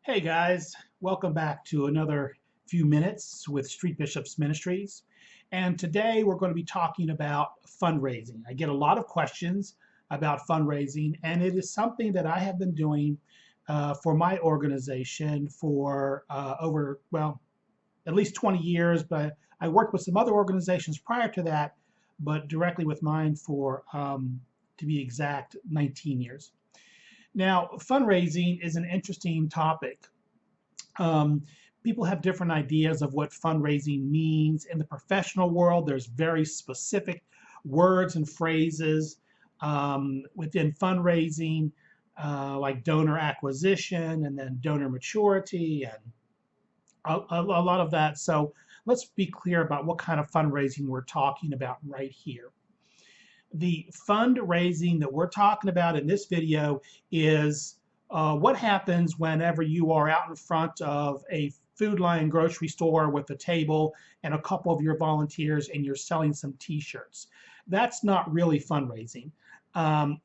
Hey guys, welcome back to another few minutes with Street Bishops Ministries. And today we're going to be talking about fundraising. I get a lot of questions about fundraising, and it is something that I have been doing for my organization for at least 20 years, but I worked with some other organizations prior to that, but directly with mine for, to be exact, 19 years. Now, fundraising is an interesting topic. Um, People have different ideas of what fundraising means. In the professional world, there's very specific words and phrases within fundraising, like donor acquisition and then donor maturity and a lot of that. So let's be clear about what kind of fundraising we're talking about right here. The fundraising that we're talking about in this video is what happens whenever you are out in front of a food line grocery store with a table and a couple of your volunteers and you're selling some t-shirts. That's not really fundraising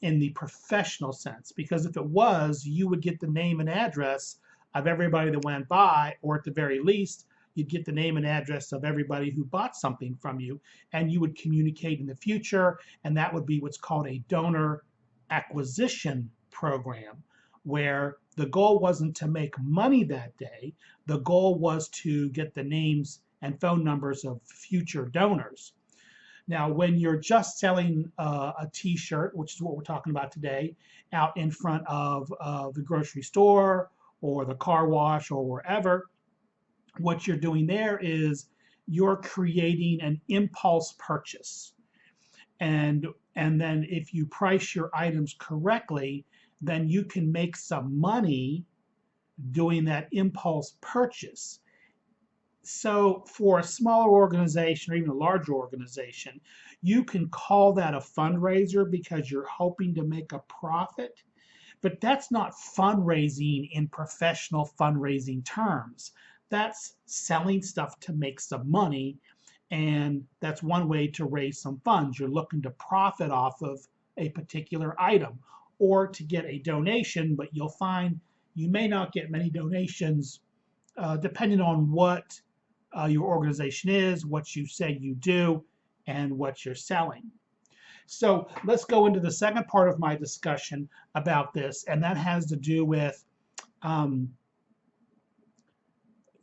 in the professional sense, because if it was, you would get the name and address of everybody that went by, or at the very least, you'd get the name and address of everybody who bought something from you, and you would communicate in the future, and that would be what's called a donor acquisition program, where the goal wasn't to make money that day. The goal was to get the names and phone numbers of future donors. Now, when you're just selling a t-shirt, which is what we're talking about today, out in front of the grocery store or the car wash or wherever, what you're doing there is you're creating an impulse purchase. And then if you price your items correctly, then you can make some money doing that impulse purchase. So for a smaller organization or even a larger organization, you can call that a fundraiser because you're hoping to make a profit. But that's not fundraising in professional fundraising terms. That's selling stuff to make some money, and that's one way to raise some funds. You're looking to profit off of a particular item or to get a donation, but you'll find you may not get many donations depending on what your organization is, what you say you do, and what you're selling. So let's go into the second part of my discussion about this, and that has to do with um,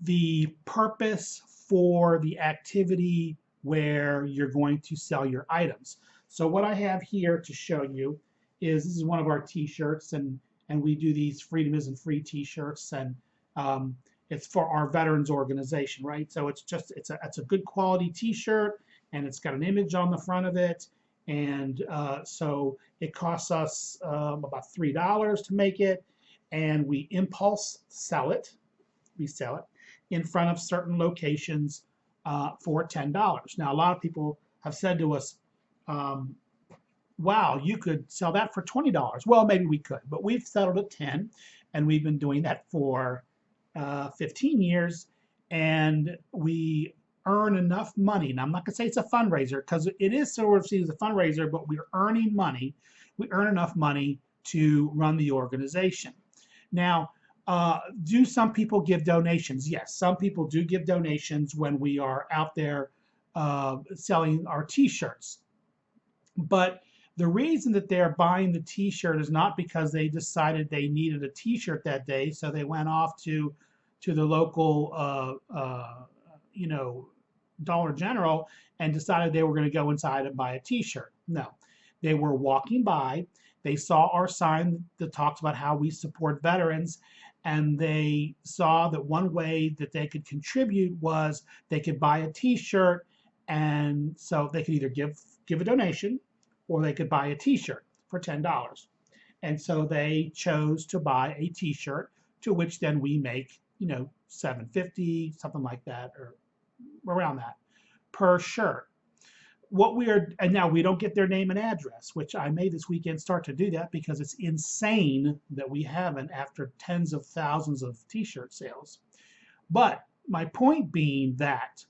the purpose for the activity where you're going to sell your items. So what I have here to show you is this is one of our t-shirts, and we do these Freedom Isn't Free t-shirts, and it's for our veterans organization, right? So it's a good quality t-shirt, and it's got an image on the front of it, and so it costs us about $3 to make it, and we impulse sell it. We sell it in front of certain locations for $10. Now, a lot of people have said to us, wow, you could sell that for $20. Well, maybe we could, but we've settled at 10, and we've been doing that for 15 years, and we earn enough money. Now, I'm not going to say it's a fundraiser because it is sort of seen as a fundraiser, but we're earning money. We earn enough money to run the organization. Now, do some people give donations? Yes, some people do give donations when we are out there selling our t-shirts. But the reason that they're buying the t-shirt is not because they decided they needed a t-shirt that day, so they went off to the local Dollar General and decided they were going to go inside and buy a t-shirt. No, they were walking by, they saw our sign that talks about how we support veterans, and they saw that one way that they could contribute was they could buy a t-shirt, and so they could either give a donation or they could buy a t-shirt for $10. And so they chose to buy a t-shirt, to which then we make, $7.50, something like that, or around that per shirt. And now we don't get their name and address, which I may this weekend start to do that because it's insane that we haven't after tens of thousands of t-shirt sales. But my point being that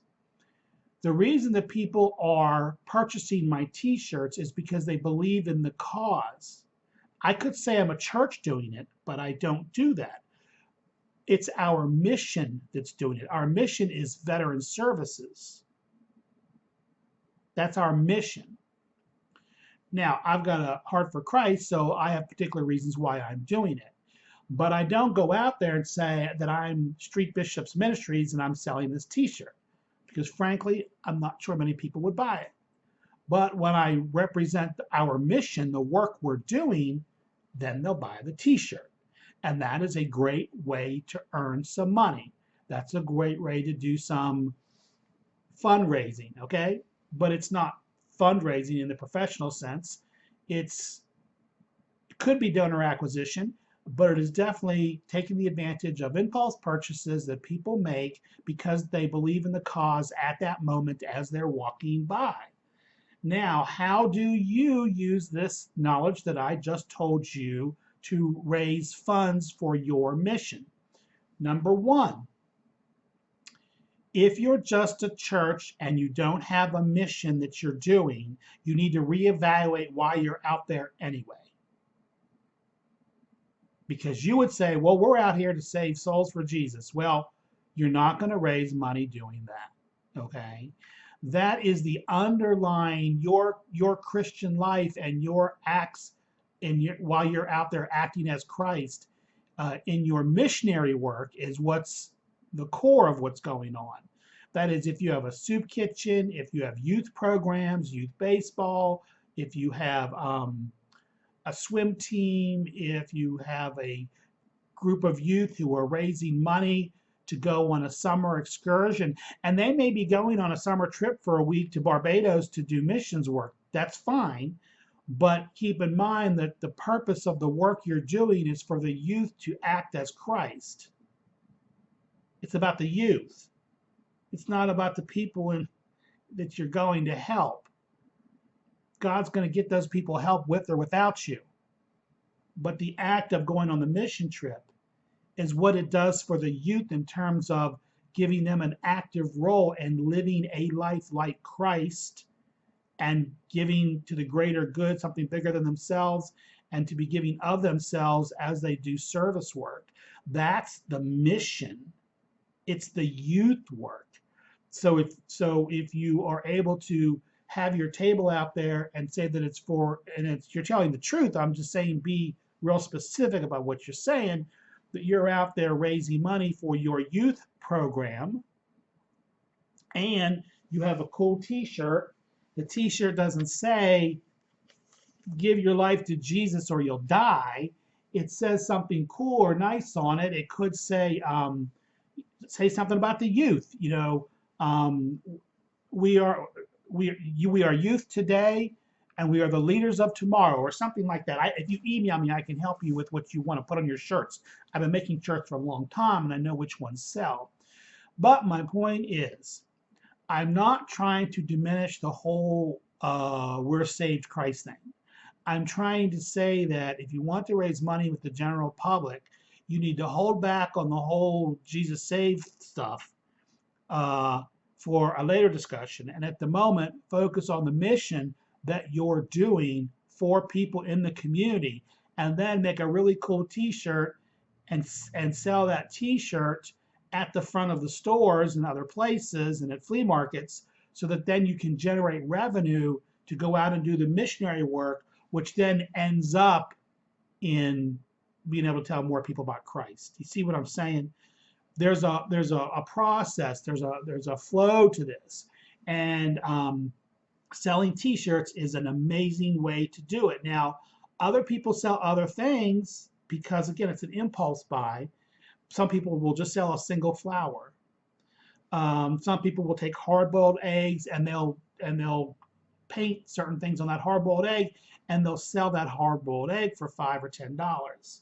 the reason that people are purchasing my t-shirts is because they believe in the cause. I could say I'm a church doing it, but I don't do that. It's our mission that's doing it. Our mission is veteran services. That's our mission. Now, I've got a heart for Christ, so I have particular reasons why I'm doing it. But I don't go out there and say that I'm Street Bishops Ministries and I'm selling this t-shirt, because frankly, I'm not sure many people would buy it. But when I represent our mission, the work we're doing, then they'll buy the t-shirt. And that is a great way to earn some money. That's a great way to do some fundraising, okay? But it's not fundraising in the professional sense. It could be donor acquisition, but it is definitely taking the advantage of impulse purchases that people make because they believe in the cause at that moment as they're walking by. Now, how do you use this knowledge that I just told you to raise funds for your mission? Number one, if you're just a church and you don't have a mission that you're doing, you need to reevaluate why you're out there anyway. Because you would say, well, we're out here to save souls for Jesus. Well, you're not going to raise money doing that, okay? That is the underlying your Christian life and your acts while you're out there acting as Christ in your missionary work is what's the core of what's going on. That is, if you have a soup kitchen, if you have youth programs, youth baseball, if you have a swim team, if you have a group of youth who are raising money to go on a summer excursion, and they may be going on a summer trip for a week to Barbados to do missions work. That's fine, but keep in mind that the purpose of the work you're doing is for the youth to act as Christ. It's about the youth. It's not about the people that you're going to help. God's going to get those people help with or without you. But the act of going on the mission trip is what it does for the youth in terms of giving them an active role and living a life like Christ and giving to the greater good, something bigger than themselves, and to be giving of themselves as they do service work. That's the mission. It's the youth work. So if you are able to have your table out there and say that it's for, and you're telling the truth, I'm just saying be real specific about what you're saying, that you're out there raising money for your youth program, and you have a cool t-shirt. The t-shirt doesn't say, give your life to Jesus or you'll die. It says something cool or nice on it. It could say, something about the youth. You know, we are youth today, and we are the leaders of tomorrow, or something like that. If you email me, I can help you with what you want to put on your shirts. I've been making shirts for a long time, and I know which ones sell. But my point is, I'm not trying to diminish the whole we're saved Christ thing. I'm trying to say that if you want to raise money with the general public, you need to hold back on the whole Jesus saved stuff for a later discussion. And at the moment, focus on the mission that you're doing for people in the community, and then make a really cool t-shirt and sell that t-shirt at the front of the stores and other places and at flea markets, so that then you can generate revenue to go out and do the missionary work, which then ends up in being able to tell more people about Christ. You see what I'm saying? There's a process, there's a flow to this, and selling t-shirts is an amazing way to do it. Now, other people sell other things because, again, it's an impulse buy. Some people will just sell a single flower. Some people will take hard-boiled eggs and they'll paint certain things on that hard-boiled egg, and they'll sell that hard-boiled egg for $5 or $10.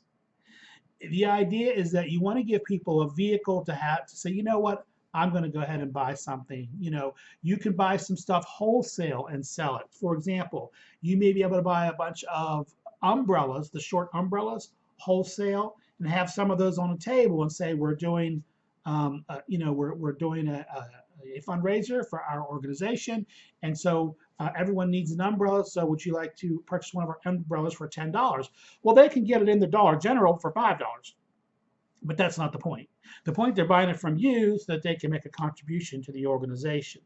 The idea is that you want to give people a vehicle to say, you know what, I'm going to go ahead and buy something. You know, you can buy some stuff wholesale and sell it. For example, you may be able to buy a bunch of umbrellas, the short umbrellas, wholesale, and have some of those on a table and say, we're doing, we're doing a fundraiser for our organization, and so everyone needs an umbrella, so would you like to purchase one of our umbrellas for $10? Well, they can get it in the Dollar General for $5. But that's not the point. The point, they're buying it from you so that they can make a contribution to the organization.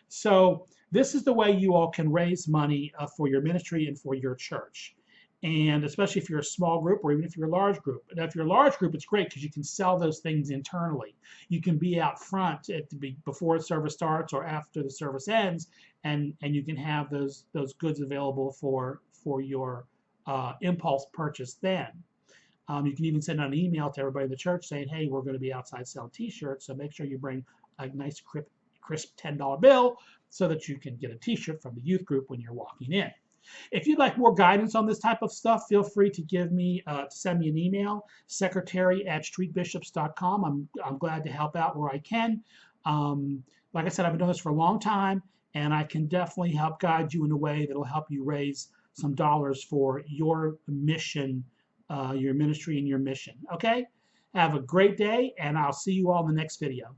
So this is the way you all can raise money for your ministry and for your church. And especially if you're a small group or even if you're a large group. Now, if you're a large group, it's great because you can sell those things internally. You can be out front before service starts or after the service ends, and you can have those goods available for your impulse purchase then. You can even send out an email to everybody in the church saying, hey, we're going to be outside selling t-shirts, so make sure you bring a nice crisp $10 bill so that you can get a t-shirt from the youth group when you're walking in. If you'd like more guidance on this type of stuff, feel free to send me an email, secretary@streetbishops.com. I'm glad to help out where I can. Like I said, I've been doing this for a long time, and I can definitely help guide you in a way that will help you raise some dollars for your mission, your ministry and your mission. Okay? Have a great day, and I'll see you all in the next video.